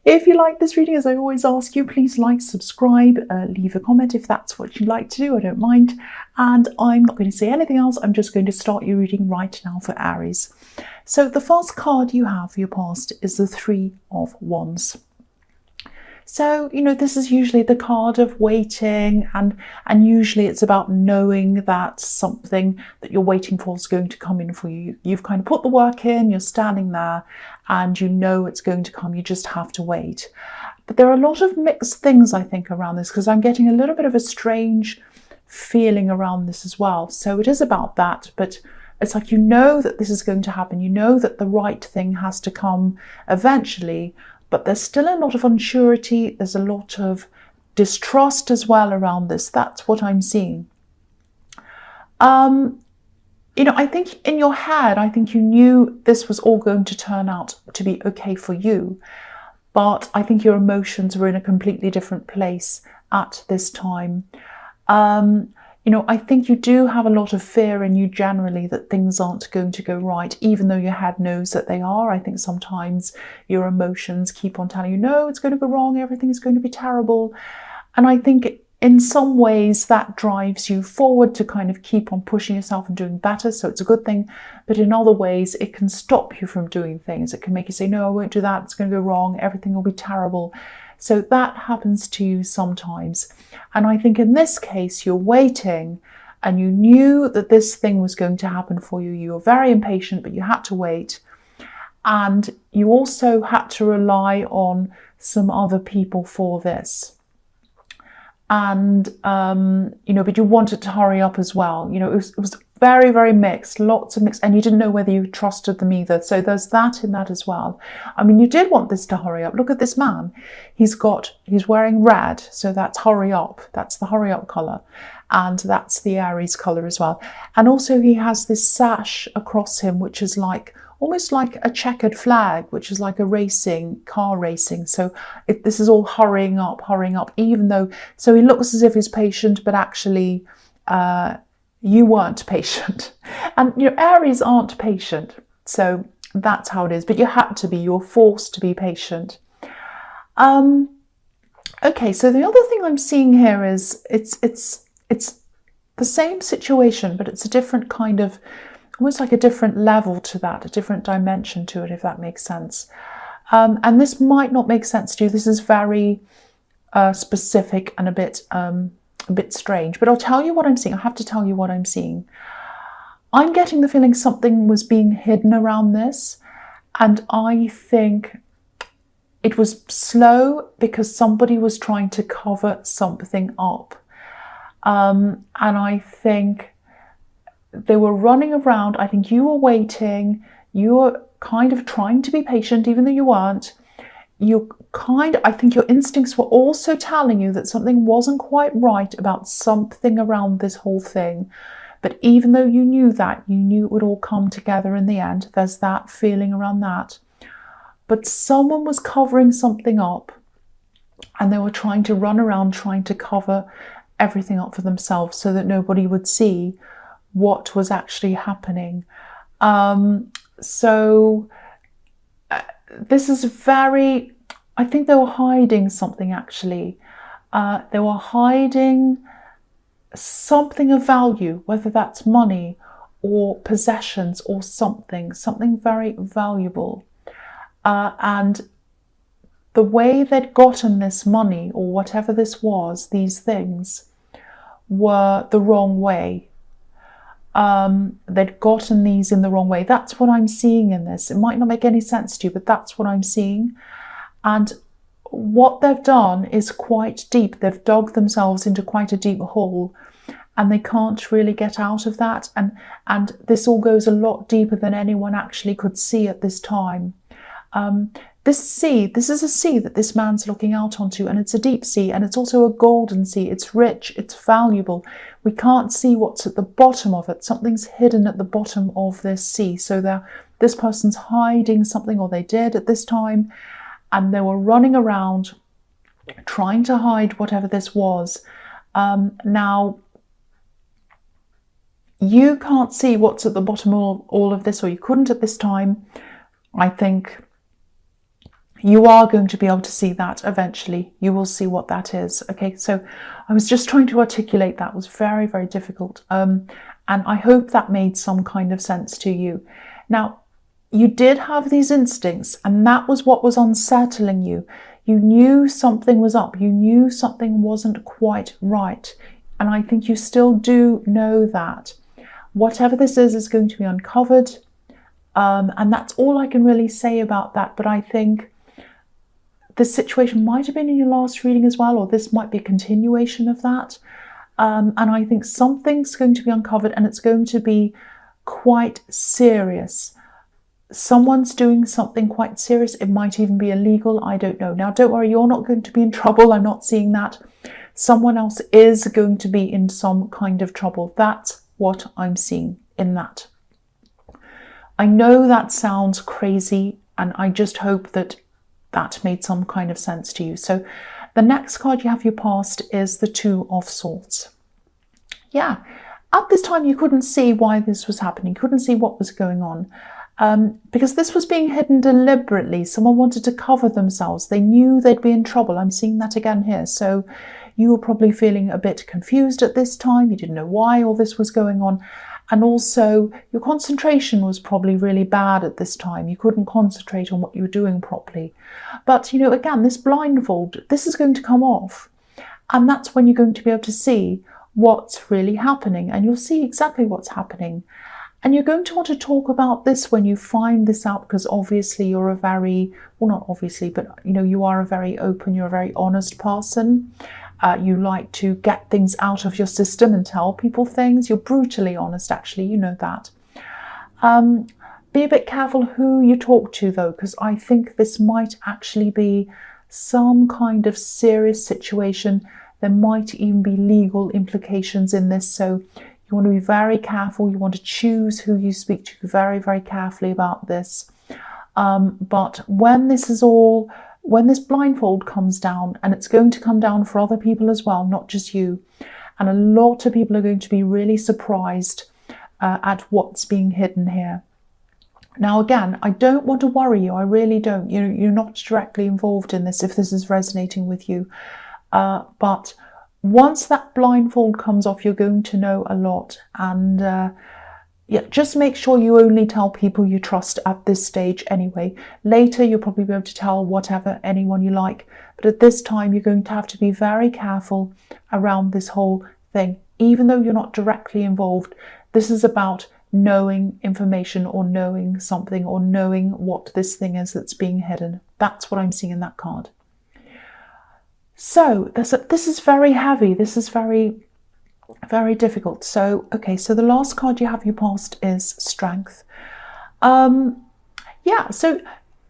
If you like this reading, as I always ask you, please like, subscribe, leave a comment if that's what you'd like to do. I don't mind. And I'm not going to say anything else. I'm just going to start your reading right now for Aries. So the first card you have for your past is the Three of Wands. So, you know, this is usually the card of waiting, and usually it's about knowing that something that you're waiting for is going to come in for you. You've kind of put the work in, you're standing there, and you know it's going to come. You just have to wait. But there are a lot of mixed things, I think, around this, because I'm getting a little bit of a strange feeling around this as well. So it is about that, but it's like you know that this is going to happen. You know that the right thing has to come eventually, but there's still a lot of unsurety. There's a lot of distrust as well around this. That's what I'm seeing. You know, I think in your head, I think you knew this was all going to turn out to be okay for you. But I think your emotions were in a completely different place at this time. You know, I think you do have a lot of fear in you generally that things aren't going to go right, even though your head knows that they are. I think sometimes your emotions keep on telling you, no, it's going to go wrong, everything is going to be terrible. And I think in some ways that drives you forward to kind of keep on pushing yourself and doing better. So it's a good thing. But in other ways, it can stop you from doing things. It can make you say, no, I won't do that. It's going to go wrong. Everything will be terrible. So that happens to you sometimes. And I think in this case, you're waiting and you knew that this thing was going to happen for you. You were very impatient, but you had to wait. And you also had to rely on some other people for this. And, you know, but you wanted to hurry up as well. You know, it was very, very mixed, lots of mixed, and you didn't know whether you trusted them either. So there's that in that as well. I mean, you did want this to hurry up. Look at this man. He's wearing red. So that's hurry up. That's the hurry up color. And that's the Aries color as well. And also he has this sash across him, which is like, almost like a checkered flag, which is like a car racing. So this is all hurrying up, even though, so he looks as if he's patient, but actually, you weren't patient. And you know, Aries aren't patient. So that's how it is. But you had to be. You're forced to be patient. Okay, so the other thing I'm seeing here is it's the same situation, but it's a different kind of, almost like a different level to that, a different dimension to it, if that makes sense. And this might not make sense to you. This is very specific and a bit strange, but I'll tell you what I'm seeing. I have to tell you what I'm seeing. I'm getting the feeling something was being hidden around this, and I think it was slow because somebody was trying to cover something up. And I think they were running around. I think you were waiting. You were kind of trying to be patient, even though you weren't. I think your instincts were also telling you that something wasn't quite right about something around this whole thing. But even though you knew that, you knew it would all come together in the end. There's that feeling around that. But someone was covering something up, and they were trying to run around trying to cover everything up for themselves so that nobody would see what was actually happening. This is very, I think they were hiding something actually. They were hiding something of value, whether that's money or possessions or something very valuable. And the way they'd gotten this money or whatever this was, these things were the wrong way. They'd gotten these in the wrong way. That's what I'm seeing in this. It might not make any sense to you, but that's what I'm seeing. And what they've done is quite deep. They've dug themselves into quite a deep hole, and they can't really get out of that. And this all goes a lot deeper than anyone actually could see at this time. This is a sea that this man's looking out onto, and it's a deep sea, and it's also a golden sea. It's rich, it's valuable. We can't see what's at the bottom of it. Something's hidden at the bottom of this sea. So this person's hiding something, or they did at this time, and they were running around trying to hide whatever this was. Now, you can't see what's at the bottom of all of this, or you couldn't at this time. I think you are going to be able to see that eventually. You will see what that is. Okay, so I was just trying to articulate that. It was very, very difficult. And I hope that made some kind of sense to you. Now, you did have these instincts, and that was what was unsettling you. You knew something was up. You knew something wasn't quite right. And I think you still do know that. Whatever this is going to be uncovered. And that's all I can really say about that. But I think this situation might have been in your last reading as well, or this might be a continuation of that. And I think something's going to be uncovered, and it's going to be quite serious. Someone's doing something quite serious. It might even be illegal. I don't know. Now, don't worry, you're not going to be in trouble. I'm not seeing that. Someone else is going to be in some kind of trouble. That's what I'm seeing in that. I know that sounds crazy, and I just hope that that made some kind of sense to you. So the next card you have your past is the Two of Swords. Yeah, at this time you couldn't see why this was happening. You couldn't see what was going on. Because this was being hidden deliberately. Someone wanted to cover themselves. They knew they'd be in trouble. I'm seeing that again here. So you were probably feeling a bit confused at this time. You didn't know why all this was going on. And also your concentration was probably really bad at this time. You couldn't concentrate on what you were doing properly. But, you know, again, this blindfold, this is going to come off. And that's when you're going to be able to see what's really happening. And you'll see exactly what's happening. And you're going to want to talk about this when you find this out, because obviously you're a very, well, not obviously, but, you know, you are a very open, you're a very honest person. You like to get things out of your system and tell people things. You're brutally honest, actually, you know that. Be a bit careful who you talk to, though, because I think this might actually be some kind of serious situation. There might even be legal implications in this, so you want to be very careful. You want to choose who you speak to very, very carefully about this. But when this is all, when this blindfold comes down, and it's going to come down for other people as well, not just you, and a lot of people are going to be really surprised at what's being hidden here. Now, again, I don't want to worry you. I really don't. You're not directly involved in this if this is resonating with you. But once that blindfold comes off, you're going to know a lot. And yeah, just make sure you only tell people you trust at this stage anyway. Later, you'll probably be able to tell whatever, anyone you like. But at this time, you're going to have to be very careful around this whole thing. Even though you're not directly involved, this is about knowing information or knowing something or knowing what this thing is that's being hidden. That's what I'm seeing in that card. So this is very heavy. This is very, very difficult. So, okay, so the last card you have your past is Strength. Yeah, so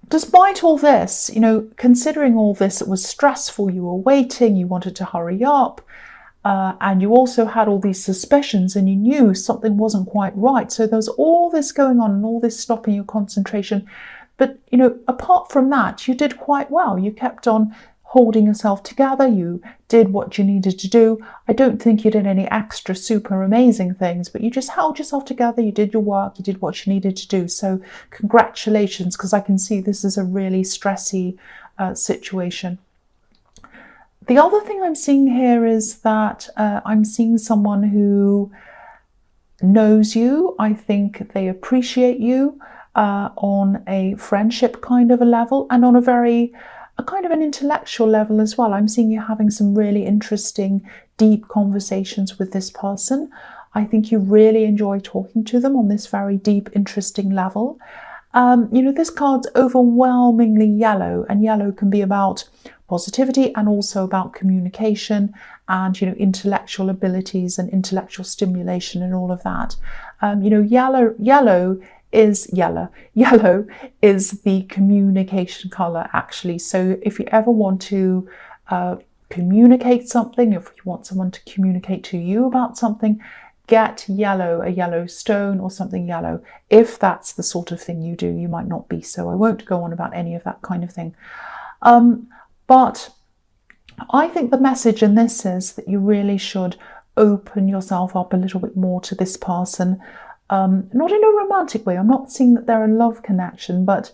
despite all this, you know, considering all this, it was stressful, you were waiting, you wanted to hurry up, and you also had all these suspicions and you knew something wasn't quite right. So there was all this going on and all this stopping your concentration. But, you know, apart from that, you did quite well. You kept on holding yourself together. You did what you needed to do. I don't think you did any extra super amazing things, but you just held yourself together. You did your work. You did what you needed to do. So congratulations, because I can see this is a really stressy situation. The other thing I'm seeing here is that I'm seeing someone who knows you. I think they appreciate you on a friendship kind of a level, and on a kind of an intellectual level as well. I'm seeing you having some really interesting, deep conversations with this person. I think you really enjoy talking to them on this very deep, interesting level. You know, this card's overwhelmingly yellow, and yellow can be about positivity and also about communication and, you know, intellectual abilities and intellectual stimulation and all of that. You know, yellow is the communication color, actually. So if you ever want to communicate something, if you want someone to communicate to you about something, get yellow, a yellow stone or something yellow. If that's the sort of thing you do, you might not be. So I won't go on about any of that kind of thing. But I think the message in this is that you really should open yourself up a little bit more to this person. Not in a romantic way. I'm not seeing that they're a love connection, but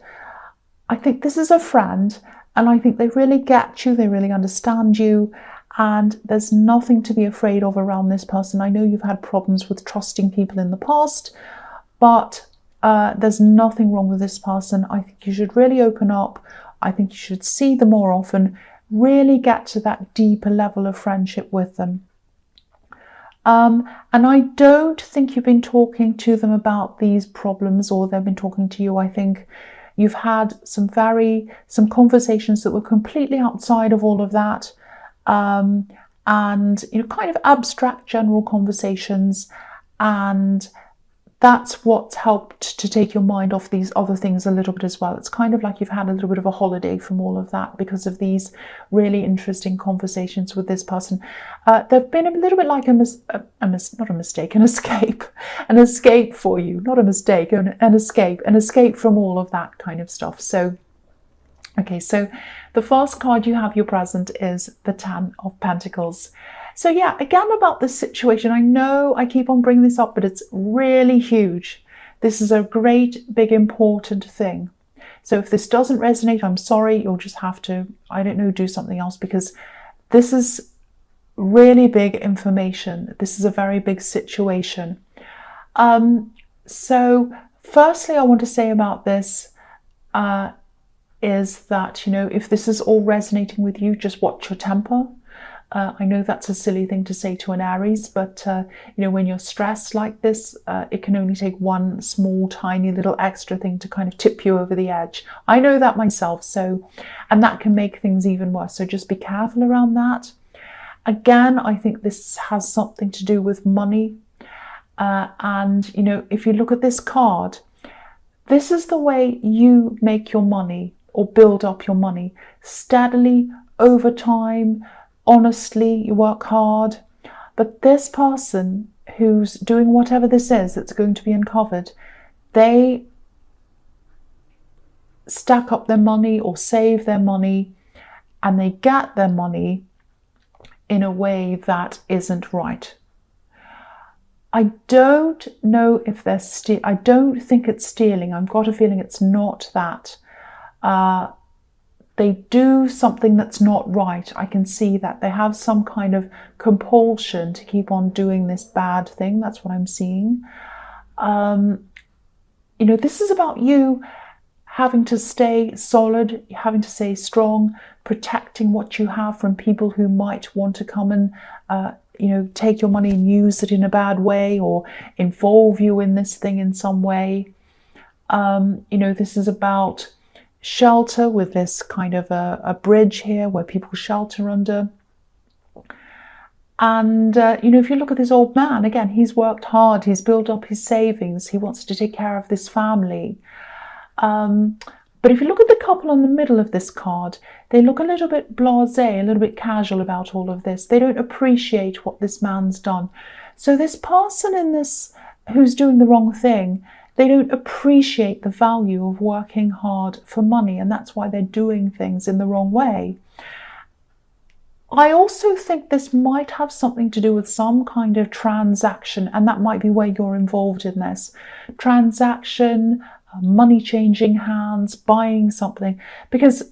I think this is a friend, and I think they really get you, they really understand you, and there's nothing to be afraid of around this person. I know you've had problems with trusting people in the past, but there's nothing wrong with this person. I think you should really open up. I think you should see them more often, really get to that deeper level of friendship with them. And I don't think you've been talking to them about these problems, or they've been talking to you. I think you've had some conversations that were completely outside of all of that, and kind of abstract general conversations, and that's what's helped to take your mind off these other things a little bit as well. It's kind of like you've had a little bit of a holiday from all of that because of these really interesting conversations with this person. They've been a little bit like an escape for you, not a mistake, an escape from all of that kind of stuff. So, okay, so the first card you have your present is the Ten of Pentacles. So yeah, again about this situation, I know I keep on bringing this up, but it's really huge. This is a great, big, important thing. So if this doesn't resonate, I'm sorry, you'll just have to, I don't know, do something else, because this is really big information. This is a very big situation. So firstly, I want to say about this is that, if this is all resonating with you, just watch your temper. I know that's a silly thing to say to an Aries, but when you're stressed like this, it can only take one small, tiny little extra thing to kind of tip you over the edge. I know that myself, and that can make things even worse. So just be careful around that. Again, I think this has something to do with money. And if you look at this card, this is the way you make your money or build up your money steadily over time. Honestly, you work hard, but this person who's doing whatever this is that's going to be uncovered, they stack up their money or save their money, and they get their money in a way that isn't right. I don't know if they're I don't think it's stealing. I've got a feeling it's not that. They do something that's not right. I can see that. They have some kind of compulsion to keep on doing this bad thing. That's what I'm seeing. This is about you having to stay solid, having to stay strong, protecting what you have from people who might want to come and, take your money and use it in a bad way or involve you in this thing in some way. This is about shelter with this kind of a bridge here where people shelter under. And, if you look at this old man, again, he's worked hard, he's built up his savings, he wants to take care of this family. But if you look at the couple in the middle of this card, they look a little bit blasé, a little bit casual about all of this. They don't appreciate what this man's done. So this person in this who's doing the wrong thing, they don't appreciate the value of working hard for money, and that's why they're doing things in the wrong way. I also think this might have something to do with some kind of transaction, and that might be where you're involved in this. Transaction, money changing hands, buying something. Because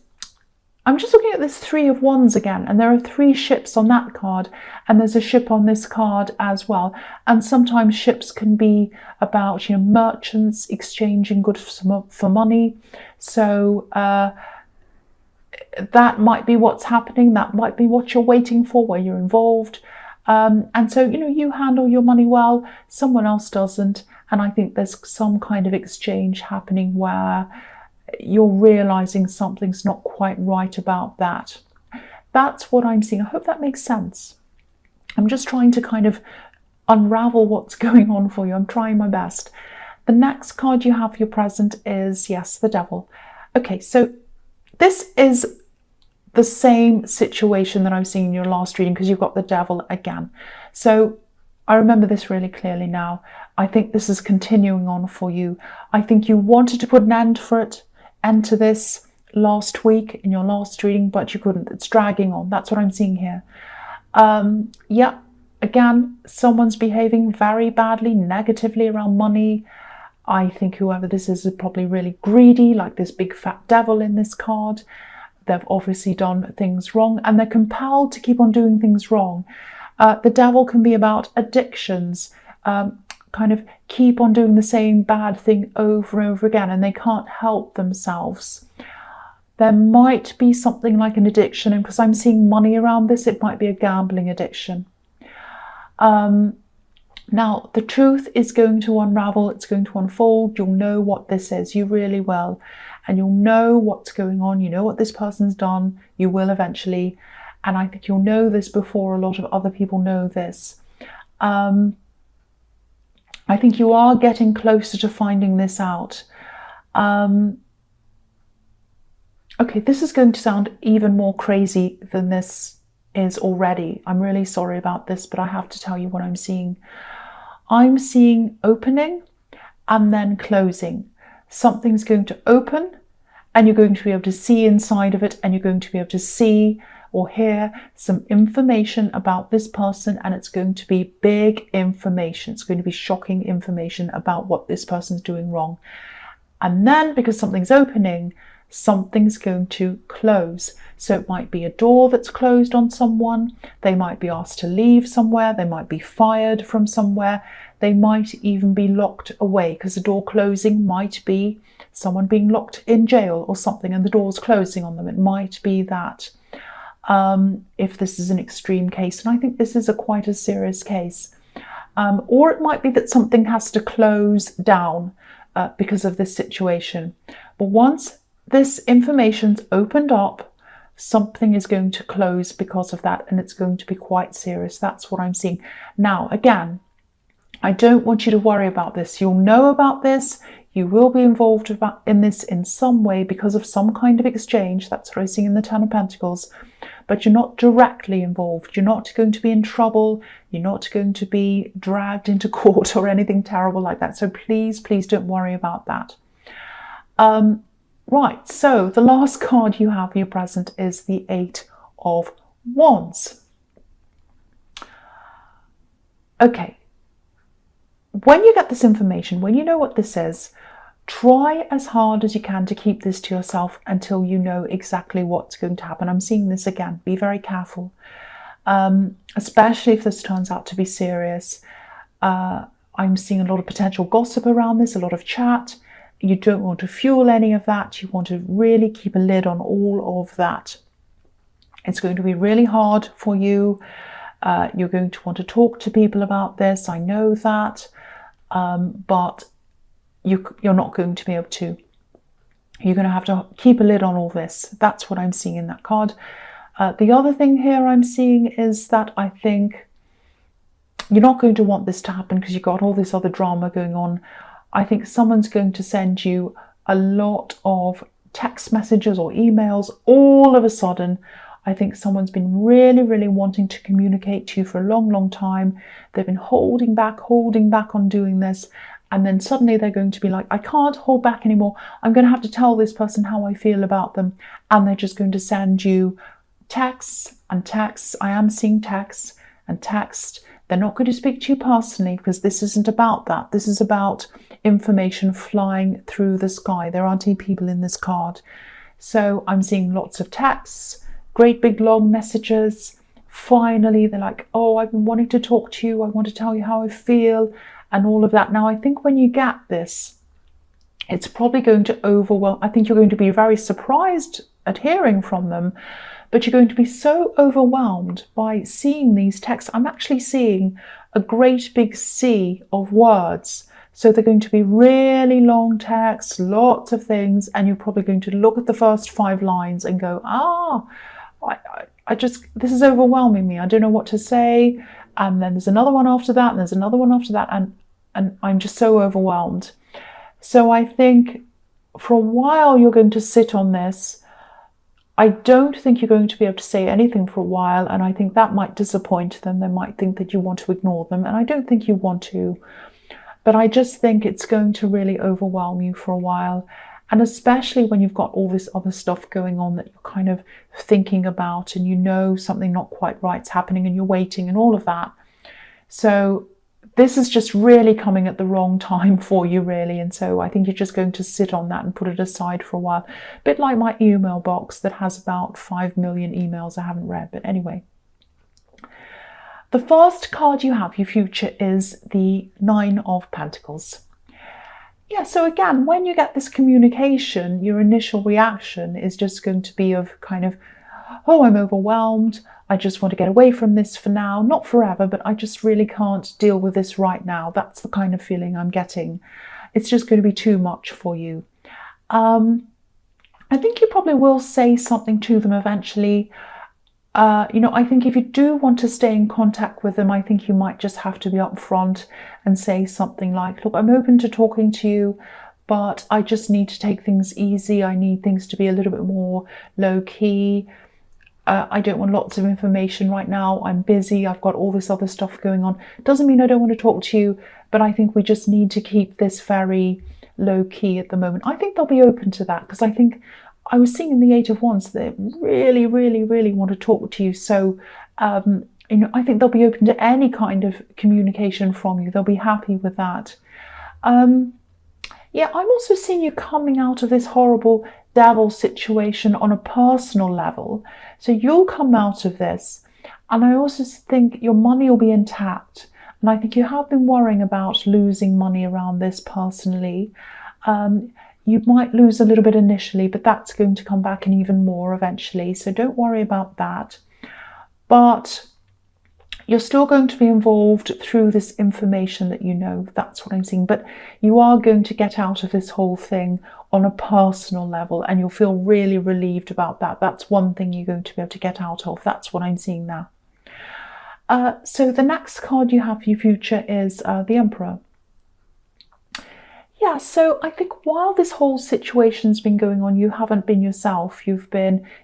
I'm just looking at this Three of Wands again, and there are 3 ships on that card, and there's a ship on this card as well. And sometimes ships can be about, merchants exchanging goods for money. So that might be what's happening. That might be what you're waiting for, where you're involved. And so, you handle your money well, someone else doesn't. And I think there's some kind of exchange happening where you're realizing something's not quite right about that. That's what I'm seeing. I hope that makes sense. I'm just trying to kind of unravel what's going on for you. I'm trying my best. The next card you have for your present is, yes, the Devil. Okay, so this is the same situation that I'm seeing in your last reading, because you've got the Devil again. So I remember this really clearly now. I think this is continuing on for you. I think you wanted to put an end to this last week in your last reading, but you couldn't. It's dragging on. That's what I'm seeing here. Yeah, again, someone's behaving very badly, negatively around money. I think whoever this is probably really greedy, like this big fat devil in this card. They've obviously done things wrong and they're compelled to keep on doing things wrong. The devil can be about addictions, kind of keep on doing the same bad thing over and over again, and they can't help themselves. There might be something like an addiction, and because I'm seeing money around this, it might be a gambling addiction. Now, the truth is going to unravel, it's going to unfold. You'll know what this is, you really will. And you'll know what's going on, you know what this person's done, you will eventually. And I think you'll know this before a lot of other people know this. I think you are getting closer to finding this out. Okay, this is going to sound even more crazy than this is already. I'm really sorry about this, but I have to tell you what I'm seeing. I'm seeing opening and then closing. Something's going to open and you're going to be able to see inside of it, and you're going to be able to see or hear some information about this person, and it's going to be big information. It's going to be shocking information about what this person's doing wrong. And then, because something's opening, something's going to close. So it might be a door that's closed on someone. They might be asked to leave somewhere. They might be fired from somewhere. They might even be locked away, because the door closing might be someone being locked in jail or something, and the door's closing on them. It might be that. If this is an extreme case, and I think this is quite a serious case. Or it might be that something has to close down because of this situation. But once this information's opened up, something is going to close because of that, and it's going to be quite serious. That's what I'm seeing. Now, again, I don't want you to worry about this. You'll know about this. You will be involved in this in some way because of some kind of exchange. That's what I see in the Ten of Pentacles. But you're not directly involved. You're not going to be in trouble. You're not going to be dragged into court or anything terrible like that. So please, please don't worry about that. Right, so the last card you have for your present is the Eight of Wands. Okay. When you get this information, when you know what this is, try as hard as you can to keep this to yourself until you know exactly what's going to happen. I'm seeing this again. Be very careful, especially if this turns out to be serious. I'm seeing a lot of potential gossip around this, a lot of chat. You don't want to fuel any of that. You want to really keep a lid on all of that. It's going to be really hard for you. You're going to want to talk to people about this. I know that. But you're not going to be able to. You're going to have to keep a lid on all this. That's what I'm seeing in that card. The other thing here I'm seeing is that I think you're not going to want this to happen because you've got all this other drama going on. I think someone's going to send you a lot of text messages or emails all of a sudden. I think someone's been really, really wanting to communicate to you for a long, long time. They've been holding back on doing this. And then suddenly they're going to be like, I can't hold back anymore. I'm going to have to tell this person how I feel about them. And they're just going to send you texts and texts. I am seeing texts and text. They're not going to speak to you personally because this isn't about that. This is about information flying through the sky. There aren't any people in this card. So I'm seeing lots of texts, great big long messages. Finally, they're like, oh, I've been wanting to talk to you. I want to tell you how I feel and all of that. Now, I think when you get this, it's probably going to overwhelm. I think you're going to be very surprised at hearing from them, but you're going to be so overwhelmed by seeing these texts. I'm actually seeing a great big sea of words. So they're going to be really long texts, lots of things, and you're probably going to look at the first 5 lines and go, this is overwhelming me. I don't know what to say. And then there's another one after that, and there's another one after that, and I'm just so overwhelmed. So I think for a while you're going to sit on this. I don't think you're going to be able to say anything for a while, and I think that might disappoint them. They might think that you want to ignore them, and I don't think you want to. But I just think it's going to really overwhelm you for a while. And especially when you've got all this other stuff going on that you're kind of thinking about, and you know something not quite right's happening and you're waiting and all of that. So this is just really coming at the wrong time for you, really. And so I think you're just going to sit on that and put it aside for a while. A bit like my email box that has about 5 million emails I haven't read. But anyway, the first card you have, your future, is the Nine of Pentacles. Yeah, so again, when you get this communication, your initial reaction is just going to be of kind of, oh, I'm overwhelmed. I just want to get away from this for now, not forever, but I just really can't deal with this right now. That's the kind of feeling I'm getting. It's just going to be too much for you. I think you probably will say something to them eventually. You know, I think if you do want to stay in contact with them, I think you might just have to be upfront and say something like, look, I'm open to talking to you, but I just need to take things easy. I need things to be a little bit more low key. I don't want lots of information right now. I'm busy. I've got all this other stuff going on. Doesn't mean I don't want to talk to you, but I think we just need to keep this very low key at the moment. I think they'll be open to that, because I think I was seeing in the Eight of Wands they really, really, really want to talk to you. So, you know, I think they'll be open to any kind of communication from you. They'll be happy with that. Yeah, I'm also seeing you coming out of this horrible devil situation on a personal level. So you'll come out of this. And I also think your money will be intact. And I think you have been worrying about losing money around this personally. You might lose a little bit initially, but that's going to come back and even more eventually. So don't worry about that. But you're still going to be involved through this information that you know. That's what I'm seeing. But you are going to get out of this whole thing on a personal level, and you'll feel really relieved about that. That's one thing you're going to be able to get out of. That's what I'm seeing now. So the next card you have for your future is the Emperor. Yeah, so I think while this whole situation's been going on, you haven't been yourself. You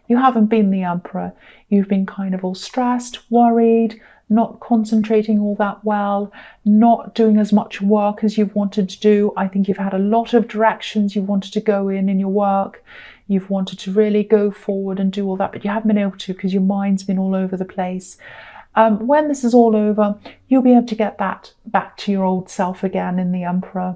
haven't been the Emperor. You've been kind of all stressed, worried, not concentrating all that well, not doing as much work as you've wanted to do. I think you've had a lot of directions you've wanted to go in your work. You've wanted to really go forward and do all that, but you haven't been able to because your mind's been all over the place. When this is all over, you'll be able to get that back to your old self again in the Emperor.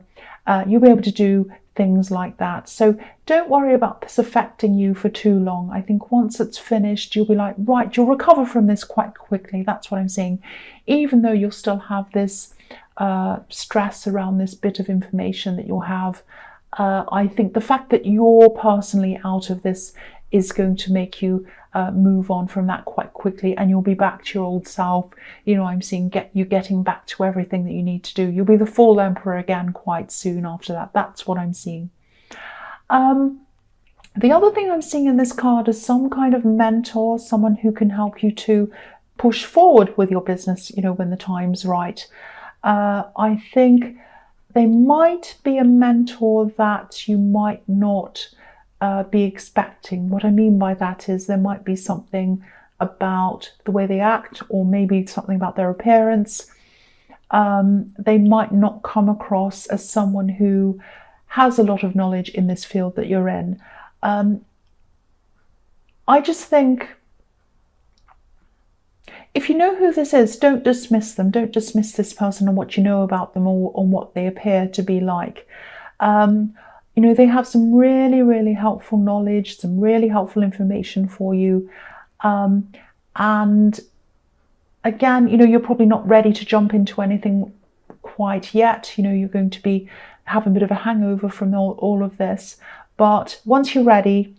You'll be able to do things like that. So don't worry about this affecting you for too long. I think once it's finished, you'll be like, right, you'll recover from this quite quickly. That's what I'm seeing. Even though you'll still have this stress around this bit of information that you'll have, I think the fact that you're personally out of this is going to make you move on from that quite quickly, and you'll be back to your old self. You know, I'm seeing you getting back to everything that you need to do. You'll be the full Emperor again quite soon after that. That's what I'm seeing. The other thing I'm seeing in this card is some kind of mentor, someone who can help you to push forward with your business, you know, when the time's right. I think they might be a mentor that you might not be expecting. What I mean by that is there might be something about the way they act, or maybe something about their appearance. They might not come across as someone who has a lot of knowledge in this field that you're in. I just think if you know who this is, don't dismiss them. Don't dismiss this person and what you know about them, or on what they appear to be like. You know, they have some really, really helpful knowledge, some really helpful information for you. And again, you know, you're probably not ready to jump into anything quite yet. You know, you're going to have a bit of a hangover from all of this. But once you're ready,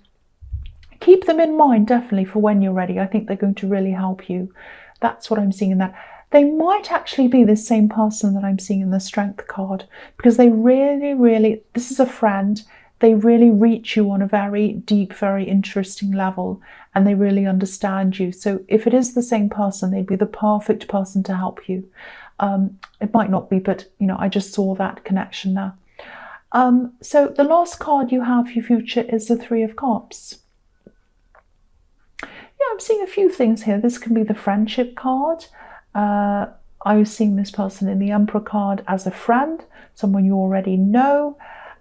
keep them in mind, definitely, for when you're ready. I think they're going to really help you. That's what I'm seeing in that. They might actually be the same person that I'm seeing in the Strength card, because they really, really, this is a friend, they really reach you on a very deep, very interesting level, and they really understand you. So if it is the same person, they'd be the perfect person to help you. It might not be, but, you know, I just saw that connection there. So the last card you have for your future is the Three of Cups. Yeah, I'm seeing a few things here. This can be the Friendship card. I was seeing this person in the Emperor card as a friend, someone you already know.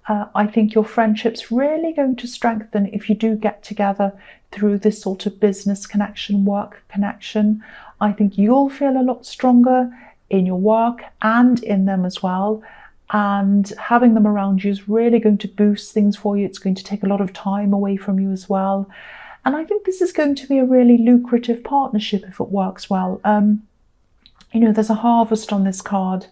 I think your friendship's really going to strengthen if you do get together through this sort of business connection, work connection. I think you'll feel a lot stronger in your work and in them as well. And having them around you is really going to boost things for you. It's going to take a lot of time away from you as well. And I think this is going to be a really lucrative partnership if it works well. You know, there's a harvest on this card,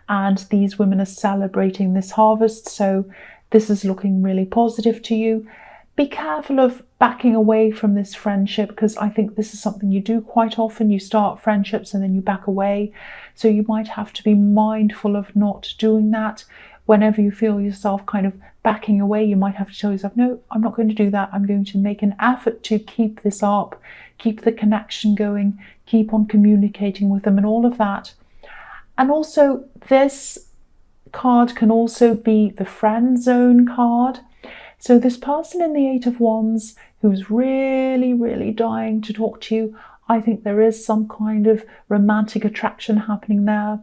and these women are celebrating this harvest. So this is looking really positive to you. Be careful of backing away from this friendship, because I think this is something you do quite often. You start friendships and then you back away. So you might have to be mindful of not doing that. Whenever you feel yourself kind of backing away, you might have to tell yourself, no, I'm not going to do that. I'm going to make an effort to keep this up, keep the connection going, keep on communicating with them and all of that. And also this card can also be the friend zone card. So this person in the Eight of Wands who's really, really dying to talk to you, I think there is some kind of romantic attraction happening there.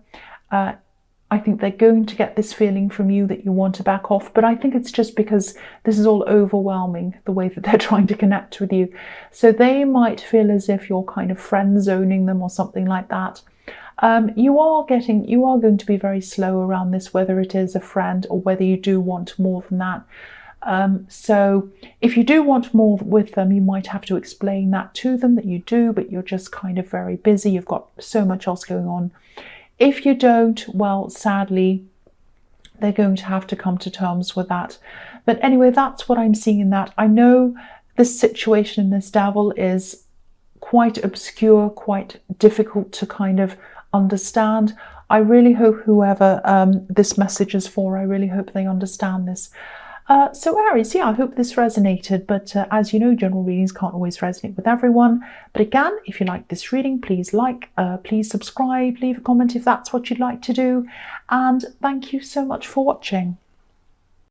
I think they're going to get this feeling from you that you want to back off, but I think it's just because this is all overwhelming, the way that they're trying to connect with you. So they might feel as if you're kind of friend zoning them or something like that. You are going to be very slow around this, whether it is a friend or whether you do want more than that. So if you do want more with them, you might have to explain that to them, that you do, but you're just kind of very busy. You've got so much else going on. If you don't, well, sadly, they're going to have to come to terms with that. But anyway, that's what I'm seeing in that. I know this situation in this Devil is quite obscure, quite difficult to kind of understand. I really hope whoever this message is for, I really hope they understand this. So Aries, yeah, I hope this resonated, but as you know, general readings can't always resonate with everyone. But again, if you like this reading, please please subscribe, leave a comment if that's what you'd like to do. And thank you so much for watching.